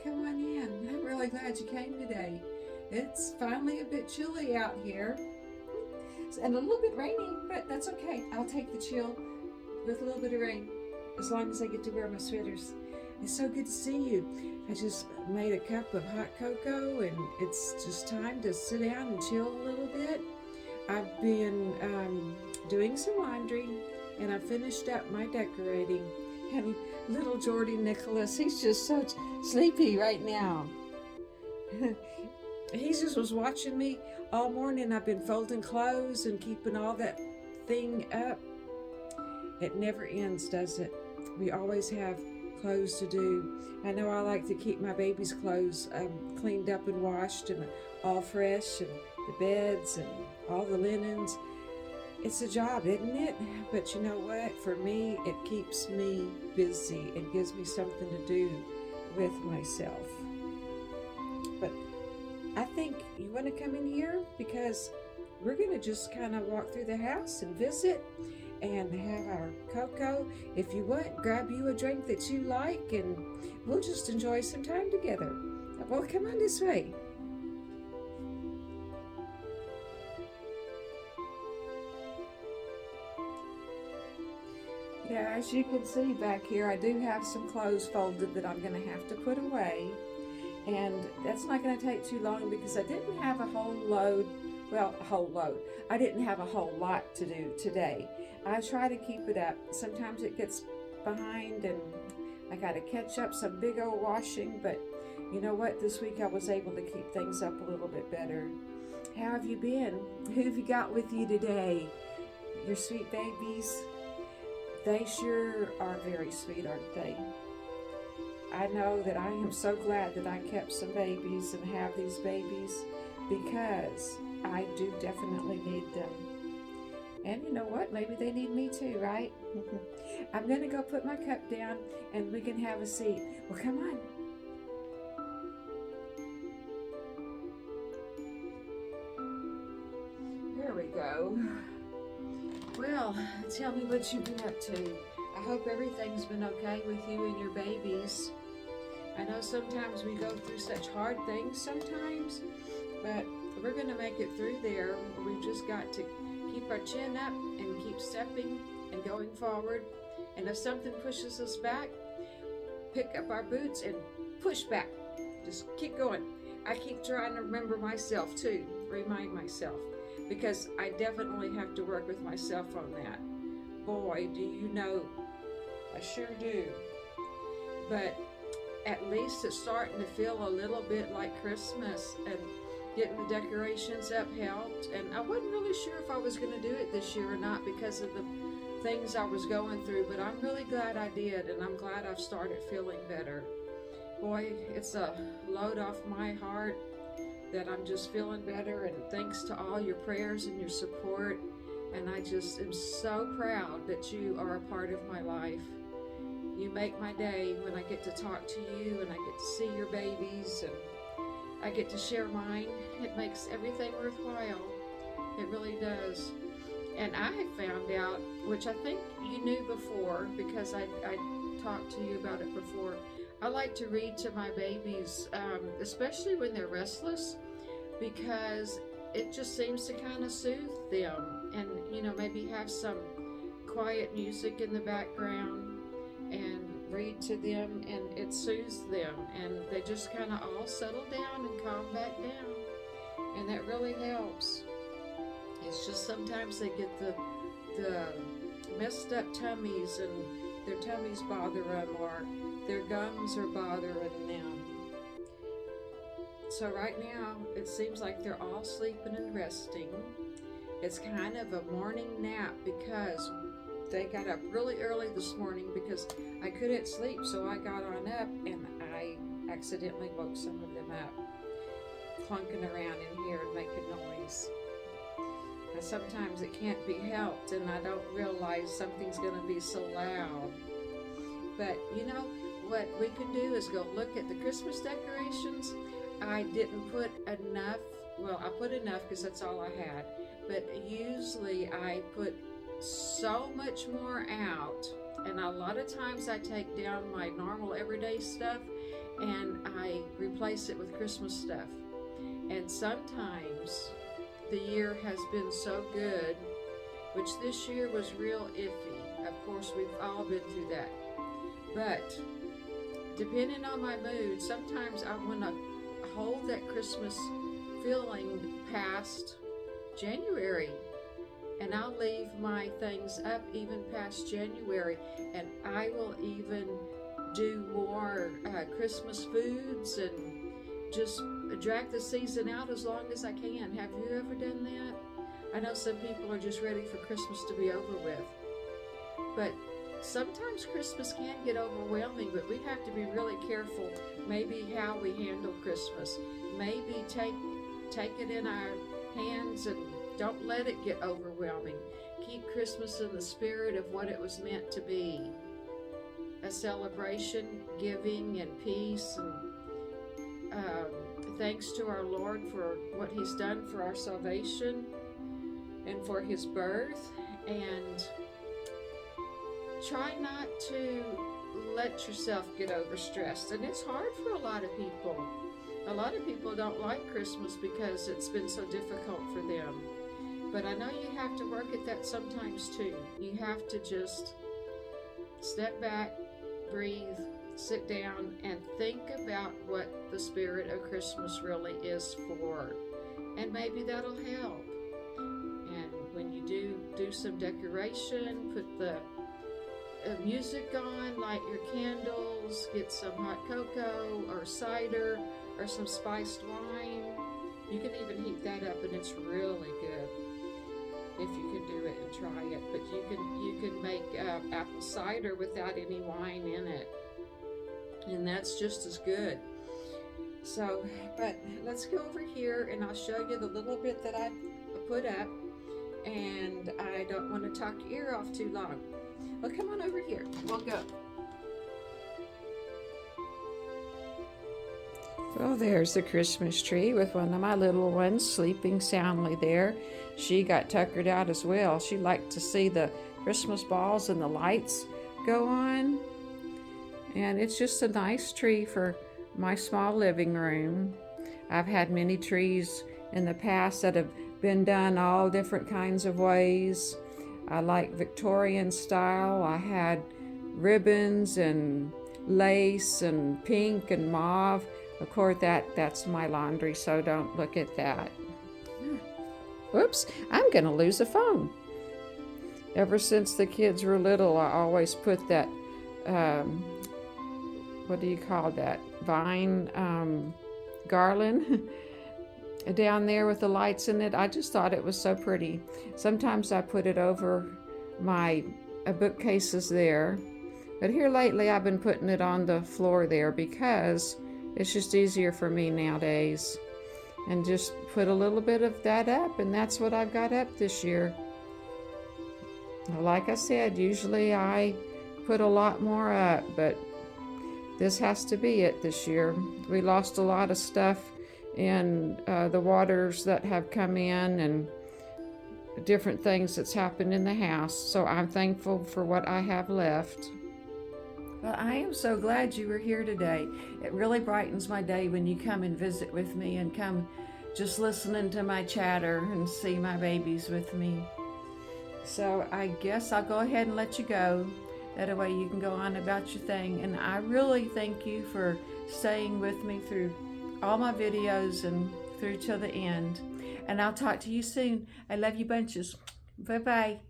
come on in. I'm really glad you came today. It's finally a bit chilly out here and a little bit rainy, but that's okay. I'll take the chill with a little bit of rain as long as I get to wear my sweaters. It's so good to see you. I just made a cup of hot cocoa and it's just time to sit down and chill a little bit. I've been doing some laundry and I finished up my decorating. And little Jordy Nicholas, he's just so sleepy right now. He just was watching me all morning. I've been folding clothes and keeping all that thing up. It never ends, does it? We always have clothes to do. I know I like to keep my baby's clothes cleaned up and washed and all fresh, and the beds and all the linens. It's a job, isn't it? But you know what? For me, it keeps me busy and gives me something to do with myself. But I think you want to come in here because we're going to just kind of walk through the house and visit and have our cocoa. If you want, grab you a drink that you like and we'll just enjoy some time together. Well, come on this way. Yeah, as you can see back here, I do have some clothes folded that I'm going to have to put away. And that's not going to take too long because I didn't have a whole load. I didn't have a whole lot to do today. I try to keep it up. Sometimes it gets behind and I got to catch up some big old washing, but you know what? This week I was able to keep things up a little bit better. How have you been? Who have you got with you today? Your sweet babies? They sure are very sweet, aren't they? I know that I am so glad that I kept some babies and have these babies because I do definitely need them. And you know what? Maybe they need me too, right? I'm going to go put my cup down and we can have a seat. Well, come on. There we go. Well, tell me what you've been up to. I hope everything's been okay with you and your babies. I know sometimes we go through such hard things sometimes, but we're going to make it through there. We've just got to keep our chin up and keep stepping and going forward. And if something pushes us back, pick up our boots and push back. Just keep going. I keep trying to remember myself too, remind myself, because I definitely have to work with myself on that. Boy, do you know, I sure do. But at least it's starting to feel a little bit like Christmas, and getting the decorations up helped. And I wasn't really sure if I was going to do it this year or not because of the things I was going through, but I'm really glad I did, and I'm glad I've started feeling better. Boy, it's a load off my heart that I'm just feeling better, and thanks to all your prayers and your support. And I just am so proud that you are a part of my life. You make my day when I get to talk to you and I get to see your babies and I get to share mine. It makes everything worthwhile. It really does. And I have found out, which I think you knew before because I talked to you about it before, I like to read to my babies, especially when they're restless, because it just seems to kind of soothe them. And, you know, maybe have some quiet music in the background and read to them, and it soothes them, and they just kind of all settle down and calm back down, and that really helps. It's just sometimes they get the messed up tummies, and their tummies bother them, or their gums are bothering them. So right now it seems like they're all sleeping and resting. It's kind of a morning nap because they got up really early this morning because I couldn't sleep, so I got on up and I accidentally woke some of them up, clunking around in here and making noise. And sometimes it can't be helped, and I don't realize something's going to be so loud. But you know what we can do is go look at the Christmas decorations. I didn't put enough. Well, I put enough because that's all I had. But usually I put so much more out, and a lot of times I take down my normal everyday stuff and I replace it with Christmas stuff. And sometimes the year has been so good, which this year was real iffy. Of course, we've all been through that. But depending on my mood, sometimes I want to hold that Christmas feeling past January. And I'll leave my things up even past January. And I will even do more Christmas foods and just drag the season out as long as I can. Have you ever done that? I know some people are just ready for Christmas to be over with. But sometimes Christmas can get overwhelming, but we have to be really careful maybe how we handle Christmas. Maybe take it in our hands and don't let it get overwhelming. Keep Christmas in the spirit of what it was meant to be. A celebration, giving, and peace, and thanks to our Lord for what He's done for our salvation and for His birth. And try not to let yourself get overstressed. And it's hard for a lot of people. A lot of people don't like Christmas because it's been so difficult for them. But I know you have to work at that sometimes too. You have to just step back, breathe, sit down, and think about what the spirit of Christmas really is for. And maybe that'll help. And when you do some decoration, put the music on, light your candles, get some hot cocoa or cider or some spiced wine. You can even heat that up, and it's really good if you can do it and try it. But you can make apple cider without any wine in it, and that's just as good. So, but let's go over here and I'll show you the little bit that I put up, and I don't want to talk your ear off too long. Well, come on over here. We'll go. Well, there's the Christmas tree with one of my little ones sleeping soundly there. She got tuckered out as well. She liked to see the Christmas balls and the lights go on. And it's just a nice tree for my small living room. I've had many trees in the past that have been done all different kinds of ways. I like Victorian style. I had ribbons and lace and pink and mauve. Of course, that's my laundry, so don't look at that. Whoops, I'm going to lose a phone. Ever since the kids were little, I always put that, what do you call that, vine garland down there with the lights in it. I just thought it was so pretty. Sometimes I put it over my bookcases there. But here lately I've been putting it on the floor there because it's just easier for me nowadays. And just put a little bit of that up, and that's what I've got up this year. Like I said, usually I put a lot more up, but this has to be it this year. We lost a lot of stuff in the waters that have come in and different things that's happened in the house. So I'm thankful for what I have left. Well, I am so glad you were here today. It really brightens my day when you come and visit with me and come just listening to my chatter and see my babies with me. So I guess I'll go ahead and let you go. That way you can go on about your thing. And I really thank you for staying with me through all my videos and through till the end. And I'll talk to you soon. I love you bunches. Bye-bye.